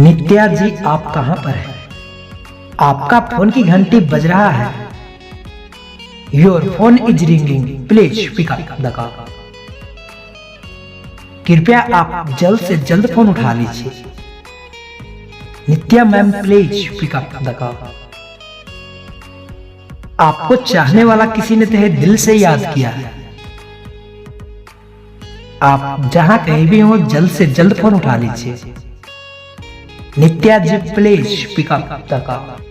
नित्या जी, आप कहां पर हैं? आपका फोन की घंटी बज रहा है। Your phone is ringing, please pick up the call. कृपया आप जल्द से जल्द फोन उठा लीजिए। Nitya ma'am, please pick up the call. आपको चाहने वाला किसी ने तहे दिल से याद किया है। आप जहां कहीं भी हो, जल्द से जल्द फोन उठा लीजिए। Nitya ji, please pick up the call.